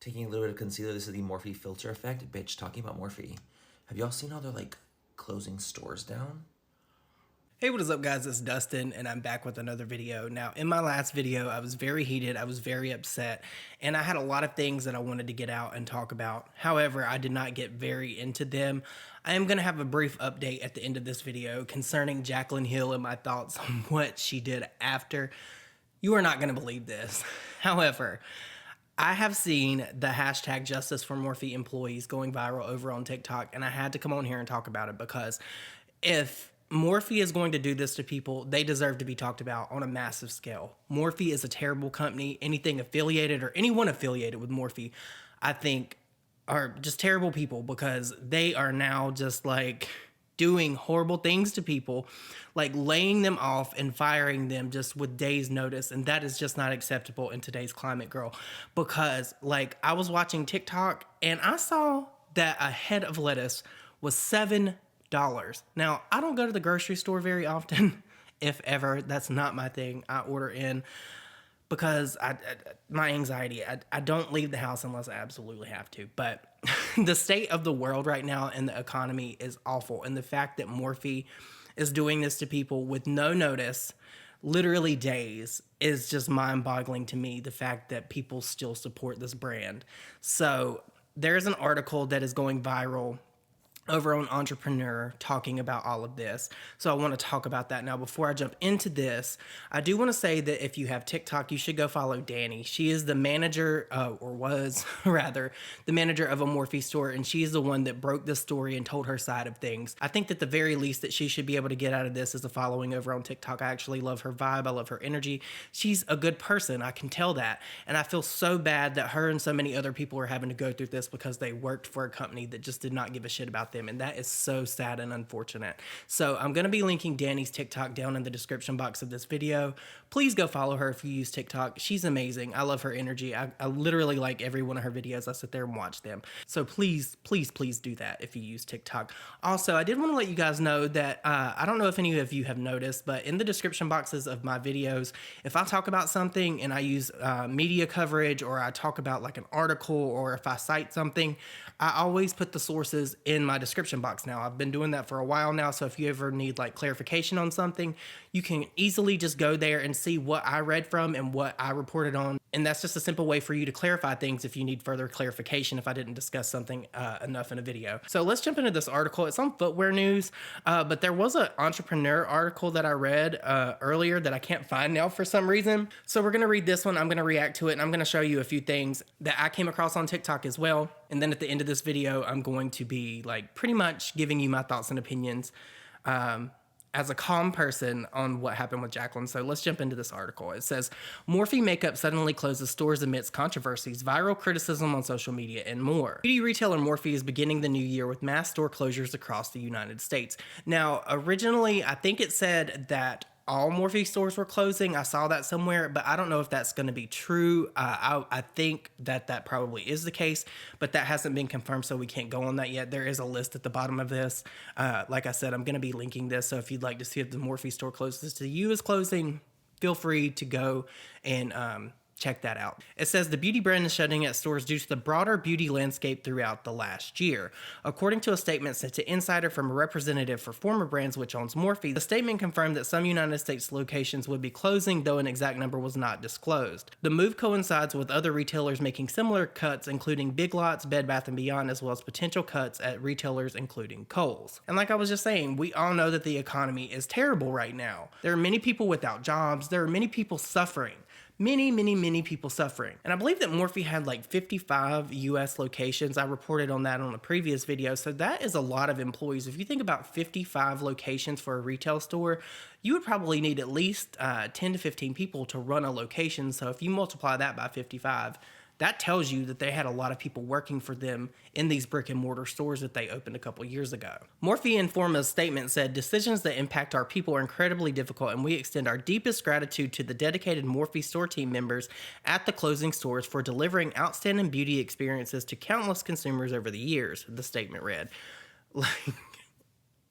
Taking a little bit of concealer, this is the Morphe filter effect. Bitch, talking about Morphe. Have y'all seen how they're like closing stores down? Hey, what is up, guys? It's Dustin, and I'm back with another video. Now, in my last video, I was very heated, I was very upset, and I had a lot of things that I wanted to get out and talk about. However, I did not get very into them. I am going to have a brief update at the end of this video concerning Jaclyn Hill and my thoughts on what she did after. You are not going to believe this. However, I have seen the hashtag Justice for Morphe employees going viral over on TikTok, and I had to come on here and talk about it because if Morphe is going to do this to people, they deserve to be talked about on a massive scale. Morphe is a terrible company. Anything affiliated or anyone affiliated with Morphe, I think, are just terrible people because they are now just like doing horrible things to people, like laying them off and firing them just with days notice. And that is just not acceptable in today's climate, girl. Because like I was watching TikTok and I saw that a head of lettuce was $7. Now, I don't go to the grocery store very often, if ever. That's not my thing. I order in because my anxiety, I don't leave the house unless I absolutely have to. But the state of the world right now and the economy is awful. And the fact that Morphe is doing this to people with no notice, literally days, is just mind-boggling to me, the fact that people still support this brand. So there's an article that is going viral over on Entrepreneur talking about all of this. So I want to talk about that now. Before I jump into this, I do want to say that if you have TikTok, you should go follow Danny. She is the manager, or was rather, the manager of a Morphe store, and she's the one that broke this story and told her side of things. I think that the very least that she should be able to get out of this is a following over on TikTok. I actually love her vibe. I love her energy. She's a good person. I can tell that. And I feel so bad that her and so many other people are having to go through this because they worked for a company that just did not give a shit about them. And that is so sad and unfortunate. So I'm going to be linking Danny's TikTok down in the description box of this video. Please go follow her if you use TikTok. She's amazing. I love her energy. I literally like every one of her videos. I sit there and watch them. So please, please, please do that if you use TikTok. Also, I did want to let you guys know that I don't know if any of you have noticed, but in the description boxes of my videos, if I talk about something and I use media coverage, or I talk about like an article, or if I cite something, I always put the sources in my description box now. I've been doing that for a while now, so if you ever need like clarification on something, you can easily just go there and see what I read from and what I reported on. And that's just a simple way for you to clarify things if you need further clarification if I didn't discuss something enough in a video. So let's jump into this article. It's on Footwear News, but there was an Entrepreneur article that I read earlier that I can't find now for some reason. So we're going to read this one. I'm going to react to it, and I'm going to show you a few things that I came across on TikTok as well. And then at the end of this video, I'm going to be like pretty much giving you my thoughts and opinions as a calm person on what happened with Jaclyn. So let's jump into this article. It says, Morphe makeup suddenly closes stores amidst controversies, viral criticism on social media, and more. Beauty retailer Morphe is beginning the new year with mass store closures across the United States. Now, originally, I think it said that all Morphe stores were closing. I saw that somewhere, but I don't know if that's going to be true. I think that probably is the case, but that hasn't been confirmed, so we can't go on that yet. There is a list at the bottom of this. Like I said, I'm going to be linking this, so if you'd like to see if the Morphe store closest to you is closing, feel free to go and check that out. It says the beauty brand is shutting at stores due to the broader beauty landscape throughout the last year. According to a statement sent to Insider from a representative for Former Brands, which owns Morphe, the statement confirmed that some United States locations would be closing, though an exact number was not disclosed. The move coincides with other retailers making similar cuts, including Big Lots, Bed Bath & Beyond, as well as potential cuts at retailers including Kohl's. And like I was just saying, we all know that the economy is terrible right now. There are many people without jobs. There are many people suffering. Many people suffering. And I believe that Morphe had like 55 US locations. I reported on that on a previous video. So that is a lot of employees. If you think about 55 locations for a retail store, you would probably need at least 10 to 15 people to run a location. So if you multiply that by 55, that tells you that they had a lot of people working for them in these brick and mortar stores that they opened a couple years ago. Morphe in Forma's statement said, decisions that impact our people are incredibly difficult, and we extend our deepest gratitude to the dedicated Morphe store team members at the closing stores for delivering outstanding beauty experiences to countless consumers over the years, the statement read. Like,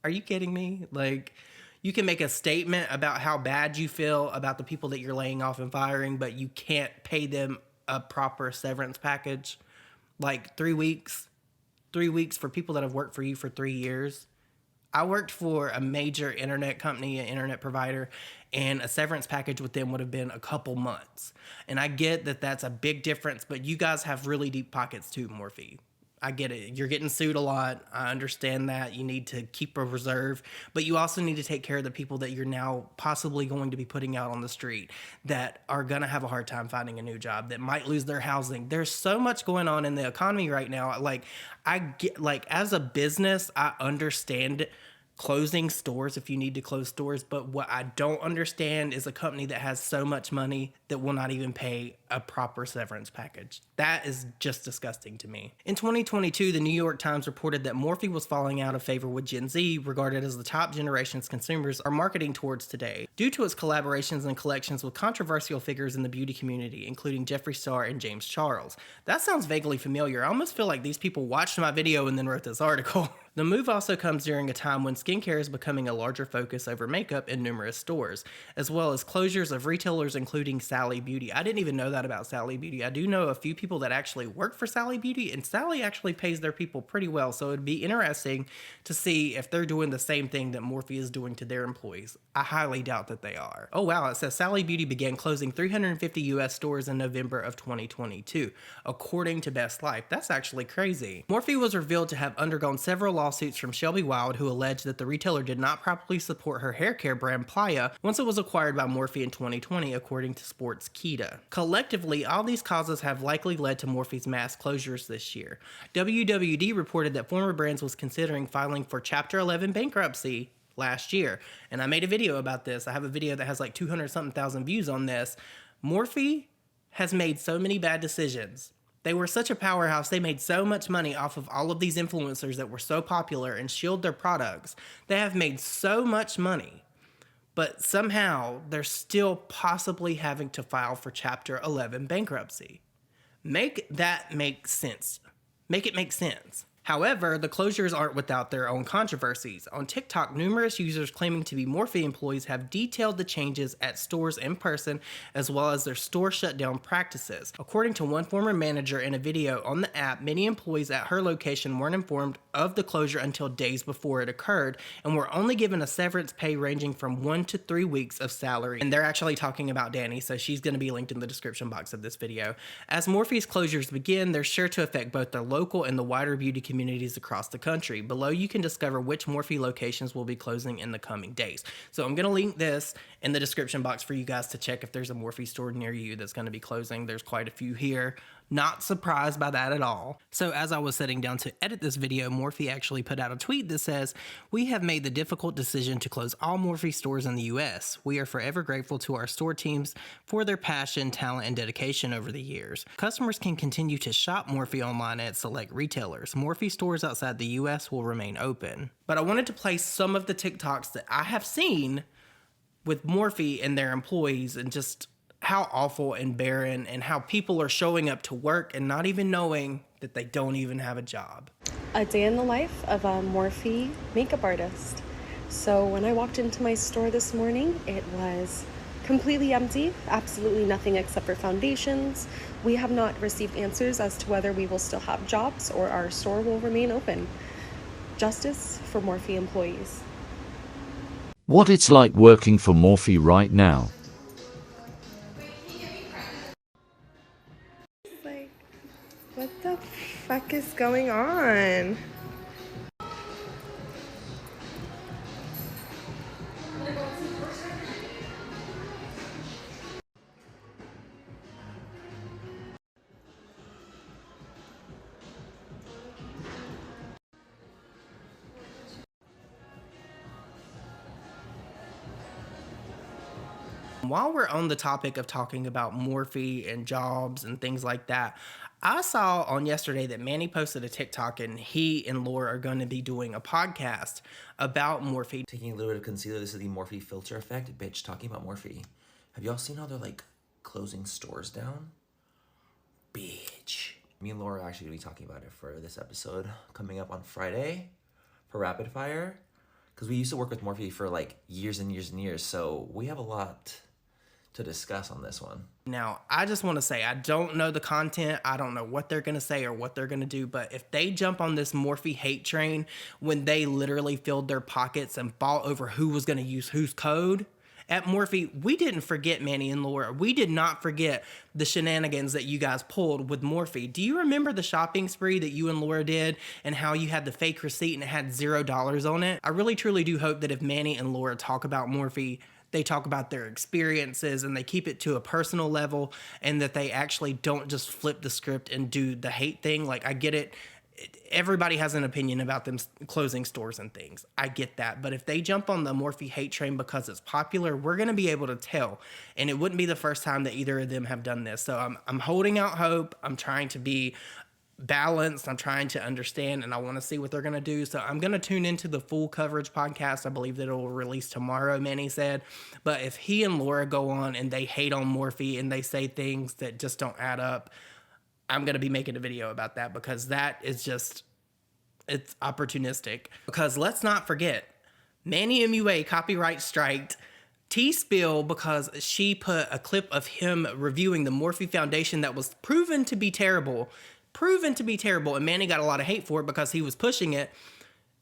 are you kidding me? Like, you can make a statement about how bad you feel about the people that you're laying off and firing, but you can't pay them a proper severance package. like 3 weeks. 3 weeks for people that have worked for you for 3 years. I worked for a major internet company, an internet provider, and a severance package with them would have been a couple months. And I get that that's a big difference, but you guys have really deep pockets too, Morphe. I get it. You're getting sued a lot. I understand that. You need to keep a reserve, but you also need to take care of the people that you're now possibly going to be putting out on the street that are going to have a hard time finding a new job, that might lose their housing. There's so much going on in the economy right now. Like, I get, like, as a business, I understand closing stores if you need to close stores, but what I don't understand is a company that has so much money that will not even pay a proper severance package. That is just disgusting to me. In 2022, the New York Times reported that Morphe was falling out of favor with Gen Z, regarded as the top generation's consumers are marketing towards today, due to its collaborations and collections with controversial figures in the beauty community, including Jeffree Star and James Charles. That sounds vaguely familiar. I almost feel like these people watched my video and then wrote this article. The move also comes during a time when skincare is becoming a larger focus over makeup in numerous stores, as well as closures of retailers including Sally Beauty. I didn't even know that about Sally Beauty. I do know a few people that actually work for Sally Beauty, and Sally actually pays their people pretty well, so it'd be interesting to see if they're doing the same thing that Morphe is doing to their employees. I highly doubt that they are. Oh wow, it says Sally Beauty began closing 350 US stores in November of 2022, according to Best Life. That's actually crazy. Morphe was revealed to have undergone several lawsuits from Shelby Wild, who alleged that the retailer did not properly support her hair care brand Playa once it was acquired by Morphe in 2020, according to Sportskeeda. Collectively, all these causes have likely led to Morphe's mass closures this year. WWD reported that former brands was considering filing for Chapter 11 bankruptcy last year, and I made a video about this. I have a video that has like 200-something thousand views on this. Morphe has made so many bad decisions. They were such a powerhouse. They made so much money off of all of these influencers that were so popular and shielded their products. They have made so much money, but somehow they're still possibly having to file for Chapter 11 bankruptcy. Make that make sense. Make it make sense. However, the closures aren't without their own controversies. On TikTok, numerous users claiming to be Morphe employees have detailed the changes at stores in person, as well as their store shutdown practices. According to one former manager in a video on the app, many employees at her location weren't informed of the closure until days before it occurred, and were only given a severance pay ranging from 1 to 3 weeks of salary. And they're actually talking about Danny, so she's going to be linked in the description box of this video. As Morphe's closures begin, they're sure to affect both the local and the wider beauty communities across the country. Below, you can discover which Morphe locations will be closing in the coming days. So I'm going to link this in the description box for you guys to check if there's a Morphe store near you that's going to be closing. There's quite a few here. Not surprised by that at all. So as I was sitting down to edit this video, Morphe actually put out a tweet that says, "We have made the difficult decision to close all Morphe stores in the US. We are forever grateful to our store teams for their passion, talent, and dedication over the years. Customers can continue to shop Morphe online at select retailers. Morphe stores outside the US will remain open." But I wanted to play some of the TikToks that I have seen with Morphe and their employees, and just how awful and barren, and how people are showing up to work and not even knowing that they don't even have a job. A day in the life of a Morphe makeup artist. So when I walked into my store this morning, it was completely empty, absolutely nothing except for foundations. We have not received answers as to whether we will still have jobs or our store will remain open. Justice for Morphe employees. What it's like working for Morphe right now. Like, what the fuck is going on? While we're on the topic of talking about Morphe and jobs and things like that, I saw on yesterday that Manny posted a TikTok, and he and Laura are going to be doing a podcast about Morphe. Taking a little bit of concealer, this is the Morphe filter effect. Bitch, talking about Morphe. Have y'all seen how they're like closing stores down? Bitch. Me and Laura are actually going to be talking about it for this episode coming up on Friday for Rapid Fire. Because we used to work with Morphe for like years and years and years, so we have a lot to discuss on this one. Now, I just want to say, I don't know the content. I don't know what they're going to say or what they're going to do. But if they jump on this Morphe hate train when they literally filled their pockets and fought over who was going to use whose code at Morphe, we didn't forget Manny and Laura. We did not forget the shenanigans that you guys pulled with Morphe. Do you remember the shopping spree that you and Laura did and how you had the fake receipt and it had $0 on it? I really truly do hope that if Manny and Laura talk about Morphe, they talk about their experiences and they keep it to a personal level, and that they actually don't just flip the script and do the hate thing. Like, I get it. Everybody has an opinion about them closing stores and things. I get that. But if they jump on the Morphe hate train because it's popular, we're going to be able to tell. And it wouldn't be the first time that either of them have done this. So I'm holding out hope. I'm trying to be balanced. I'm trying to understand, and I want to see what they're going to do. So I'm going to tune into the full coverage podcast. I believe that it will release tomorrow, Manny said. But if he and Laura go on and they hate on Morphe and they say things that just don't add up, I'm going to be making a video about that, because that is just, it's opportunistic. Because let's not forget, Manny MUA copyright striked T-Spill because she put a clip of him reviewing the Morphe foundation that was proven to be terrible, and Manny got a lot of hate for it because he was pushing it.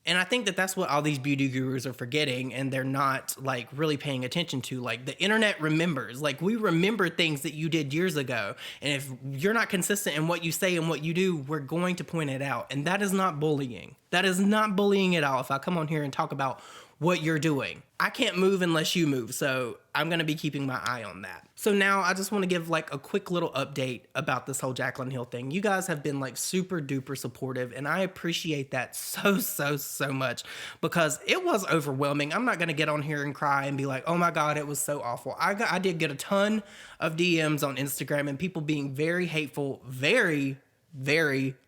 And I think that that's what all these beauty gurus are forgetting, and they're not like really paying attention to. Like, the internet remembers. Like, we remember things that you did years ago, and if you're not consistent in what you say and what you do, we're going to point it out. And that is not bullying. That is not bullying at all. If I come on here and talk about what you're doing, I can't move unless you move. So I'm going to be keeping my eye on that. So now I just want to give like a quick little update about this whole Jaclyn Hill thing. You guys have been like super duper supportive, and I appreciate that so much, because it was overwhelming. I'm not going to get on here and cry and be like, oh my God, it was so awful. I did get a ton of DMs on Instagram and people being very hateful, very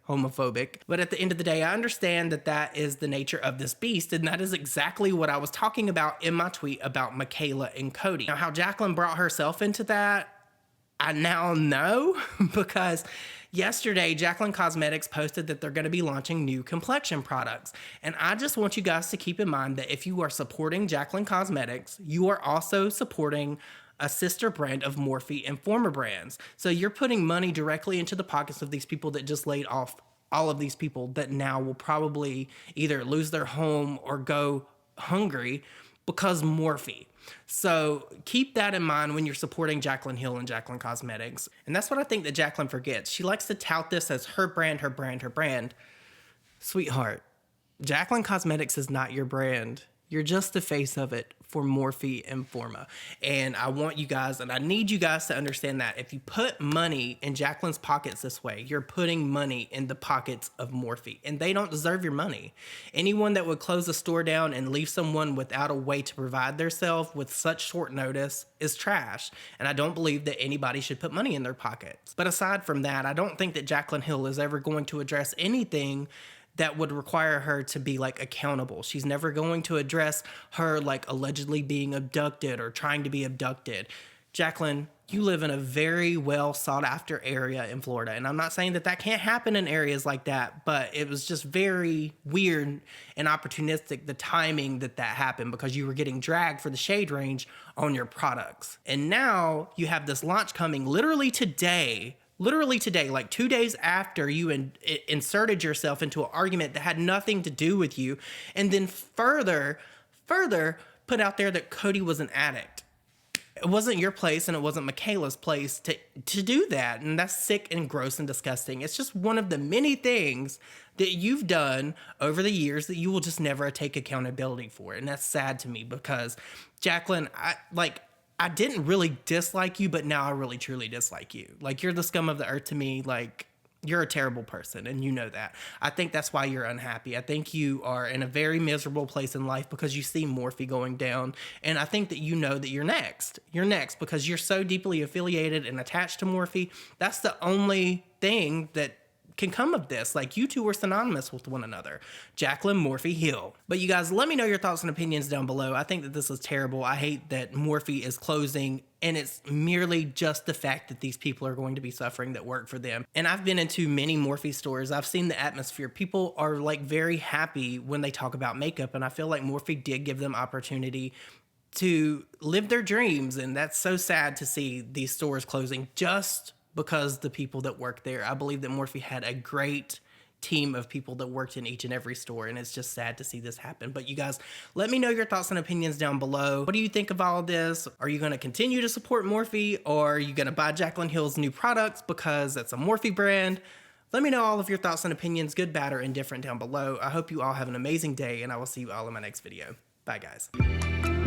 homophobic. But at the end of the day, I understand that that is the nature of this beast, and that is exactly what I was talking about in my tweet about Michaela and Cody. Now, how Jaclyn brought herself into that, I now know, because yesterday, Jaclyn Cosmetics posted that they're going to be launching new complexion products. And I just want you guys to keep in mind that if you are supporting Jaclyn Cosmetics, you are also supporting a sister brand of Morphe and former brands. So you're putting money directly into the pockets of these people that just laid off all of these people that now will probably either lose their home or go hungry because Morphe. So keep that in mind when you're supporting Jaclyn Hill and Jaclyn Cosmetics. And that's what I think that Jaclyn forgets. She likes to tout this as her brand, her brand, her brand. Sweetheart, Jaclyn Cosmetics is not your brand. You're just the face of it for Morphe and Forma. And I want you guys, and I need you guys to understand that if you put money in Jaclyn's pockets this way, you're putting money in the pockets of Morphe, and they don't deserve your money. Anyone that would close a store down and leave someone without a way to provide themselves with such short notice is trash. And I don't believe that anybody should put money in their pockets. But aside from that, I don't think that Jaclyn Hill is ever going to address anything that would require her to be like accountable. She's never going to address her like allegedly being abducted or trying to be abducted. Jaclyn, you live in a very well sought after area in Florida. And I'm not saying that that can't happen in areas like that, but it was just very weird and opportunistic, the timing that that happened, because you were getting dragged for the shade range on your products. And now you have this launch coming literally today, like 2 days after you inserted yourself into an argument that had nothing to do with you, and then further put out there that Cody was an addict. It wasn't your place, and it wasn't Michaela's place to do that, and that's sick and gross and disgusting. It's just one of the many things that you've done over the years that you will just never take accountability for, and that's sad to me, because Jaclyn, I didn't really dislike you, but now I really truly dislike you. Like, you're the scum of the earth to me. Like, you're a terrible person, and you know that. I think that's why you're unhappy. I think you are in a very miserable place in life because you see Morphe going down, and I think that you know that you're next. You're next because you're so deeply affiliated and attached to Morphe. That's the only thing that can come of this. Like, you two were synonymous with one another. Jaclyn, Morphe, Hill. But you guys, let me know your thoughts and opinions down below. I think that this is terrible. I hate that Morphe is closing, and it's merely just the fact that these people are going to be suffering that work for them. And I've been into many Morphe stores. I've seen the atmosphere. People are like very happy when they talk about makeup, and I feel like Morphe did give them opportunity to live their dreams. And that's so sad to see these stores closing just because the people that work there. I believe that Morphe had a great team of people that worked in each and every store, and it's just sad to see this happen. But you guys, let me know your thoughts and opinions down below. What do you think of all of this? Are you going to continue to support Morphe, or are you going to buy Jaclyn Hill's new products because that's a Morphe brand? Let me know all of your thoughts and opinions, good, bad, or indifferent, down below. I hope you all have an amazing day, and I will see you all in my next video. Bye, guys.